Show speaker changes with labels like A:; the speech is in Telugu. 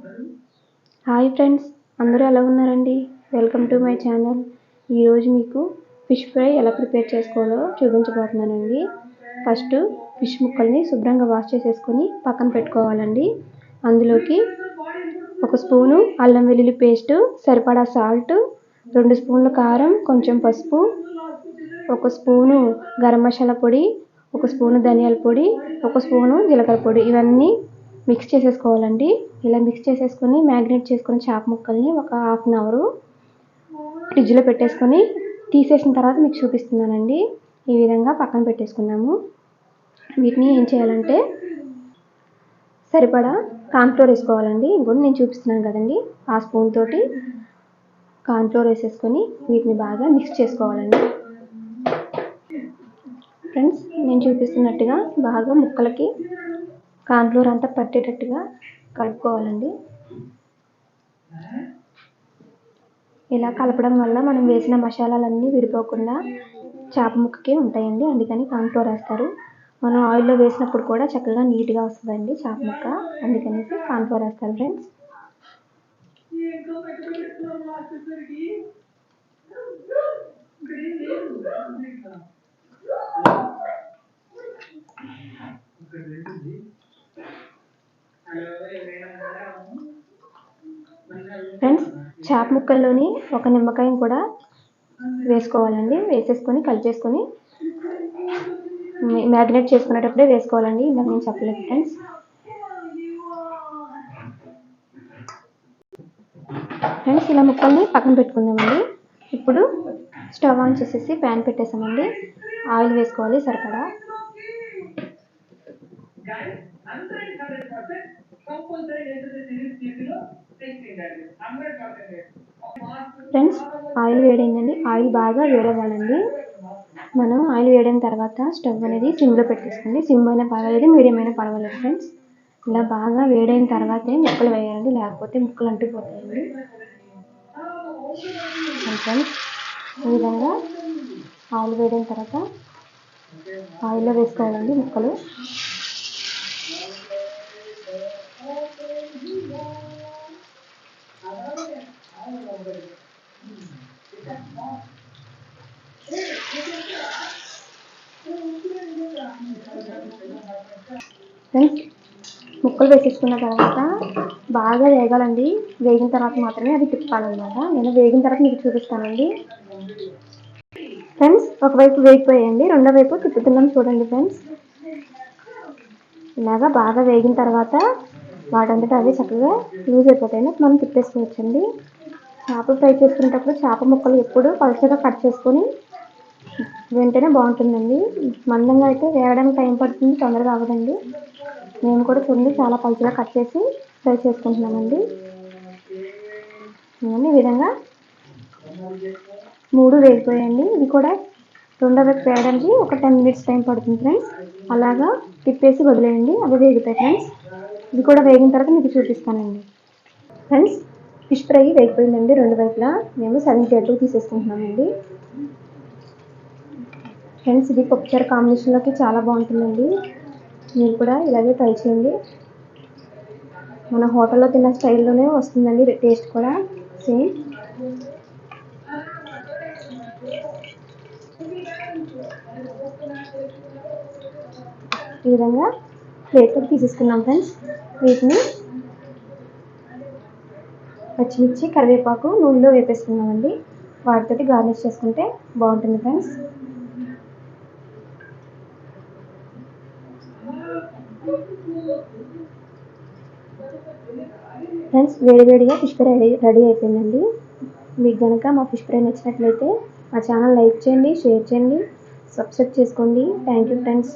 A: హాయ్ ఫ్రెండ్స్, అందరూ ఎలా ఉన్నారండి? Welcome to my channel. ఈరోజు మీకు ఫిష్ ఫ్రై ఎలా ప్రిపేర్ చేసుకోవాలో చూపించబోతున్నానండి. ఫస్ట్ ఫిష్ ముక్కల్ని శుభ్రంగా వాష్ చేసేసుకొని పక్కన పెట్టుకోవాలండి. అందులోకి 1 స్పూను అల్లం వెల్లుల్లి పేస్టు, సరిపడా సాల్ట్, 2 స్పూన్ల కారం, కొంచెం పసుపు, 1 స్పూను గరం మసాలా పొడి, 1 స్పూను ధనియాల పొడి, 1 స్పూను జీలకర్ర పొడి, ఇవన్నీ మిక్స్ చేసేసుకోవాలండి. ఇలా మిక్స్ చేసేసుకొని మ్యాగ్నేట్ చేసుకుని చేప ముక్కల్ని ఒక హాఫ్ అన్ అవర్ ఫ్రిడ్జ్లో పెట్టేసుకొని తీసేసిన తర్వాత మీకు చూపిస్తున్నానండి. ఈ విధంగా పక్కన పెట్టేసుకున్నాము. వీటిని ఏం చేయాలంటే సరిపడా కార్న్ఫ్లోర్ వేసుకోవాలండి. ఇంకోటి నేను చూపిస్తున్నాను కదండి, ఆ స్పూన్ తోటి కార్న్ఫ్లోర్ వేసేసుకొని వీటిని బాగా మిక్స్ చేసుకోవాలండి. ఫ్రెండ్స్, నేను చూపిస్తున్నట్టుగా బాగా ముక్కలకి కార్న్ఫ్లోర్ అంతా పట్టేటట్టుగా కలుపుకోవాలండి. ఇలా కలపడం వల్ల మనం వేసిన మసాలాలన్నీ విడిపోకుండా చేప ముక్కకి ఉంటాయండి. అందుకని కార్న్ఫ్లోర్ వేస్తారు. మనం ఆయిల్లో వేసినప్పుడు కూడా చక్కగా నీట్గా వస్తుందండి చేప ముక్క, అందుకనేసి కార్న్ఫ్లోర్ వేస్తారు ఫ్రెండ్స్. ఫ్రెండ్స్, చేప ముక్కల్లోని ఒక నిమ్మకాయని కూడా వేసుకోవాలండి. వేసేసుకొని కలిపేసుకొని మ్యాగ్నేట్ చేసుకునేటప్పుడే వేసుకోవాలండి. ఇందాక నేను చెప్పలేదు ఫ్రెండ్స్. ఇలా ముక్కల్ని పక్కన పెట్టుకుందామండి. ఇప్పుడు స్టవ్ ఆన్ చేసేసి ప్యాన్ పెట్టేసామండి. ఆయిల్ వేసుకోవాలి సరిపడా. Friends, oil వేడైందండి. ఆయిల్ బాగా వేడవ్వాలండి. మనం ఆయిల్ వేడైన తర్వాత స్టవ్ అనేది సిమ్లో పెట్టేసుకోండి. సిమ్ అయినా పర్వాలేదు, మీడియం అయినా పర్వాలేదు ఫ్రెండ్స్. ఇలా బాగా వేడైన తర్వాతే ముక్కలు వేయాలండి, లేకపోతే ముక్కలు అంటుకుపోతాయండి. ఫ్రెండ్స్, ఈ విధంగా ఆయిల్ వేడైన తర్వాత ఆయిల్లో వేసుకోవాలండి ముక్కలు. ఫ్రెండ్స్, ముక్కలు వేసేసుకున్న తర్వాత బాగా వేగాలండి. వేగిన తర్వాత మాత్రమే అది తిప్పాలన్నమాట. నేను వేగిన తర్వాత మీకు చూపిస్తానండి. ఫ్రెండ్స్, ఒకవైపు వేగిపోయాయండి, రెండో వైపు తిప్పుతున్నాం చూడండి ఫ్రెండ్స్. ఇలాగా బాగా వేగిన తర్వాత వాటంతటా అవి చక్కగా లూజ్ అయిపోతాయని మనం తిప్పేసుకోవచ్చండి. చేపలు ఫ్రై చేసుకునేటప్పుడు చేప ముక్కలు ఎప్పుడు పలుచగా కట్ చేసుకొని వెంటనే బాగుంటుందండి. మందంగా అయితే వేగడానికి టైం పడుతుంది, తొందరగా అవ్వదండి. నేను కూడా చూడండి చాలా పలుచగా కట్ చేసి ఫ్రై చేసుకుంటున్నానండి. ఈ విధంగా 3 వేగిపోయాయండి. ఇది కూడా రెండో వైపు వేయడానికి ఒక 10 మినిట్స్ టైం పడుతుంది ఫ్రెండ్స్. అలాగా తిప్పేసి వదిలేయండి, అవి వేగుతాయి ఫ్రెండ్స్. ఇది కూడా వేగిన తర్వాత మీకు చూపిస్తానండి. ఫ్రెండ్స్, ఫిష్ ఫ్రై వేగిపోయిందండి. రెండు వైపులా మేము 7 ప్లేట్లు తీసేసుకుంటున్నామండి. ఫ్రెండ్స్, ఇది పప్పుచారు కాంబినేషన్లోకి చాలా బాగుంటుందండి. మీరు కూడా ఇలాగే ట్రై చేయండి. మన హోటల్లో తిన్న స్టైల్లోనే వస్తుందండి టేస్ట్ కూడా సేమ్. ఈ విధంగా ప్లేట్లోకి తీసేసుకున్నాం ఫ్రెండ్స్. వీటిని పచ్చిమిర్చి, కరివేపాకు నూనెలో వేపేసుకున్నామండి. వాటితోటి గార్నిష్ చేసుకుంటే బాగుంటుంది ఫ్రెండ్స్. ఫ్రెండ్స్, వేడివేడిగా ఫిష్ ఫ్రై రెడీ అయిపోయిందండి. మీకు కనుక మా ఫిష్ ఫ్రై నచ్చినట్లయితే మా ఛానల్ లైక్ చేయండి, షేర్ చేయండి, సబ్స్క్రైబ్ చేసుకోండి. Thank you friends.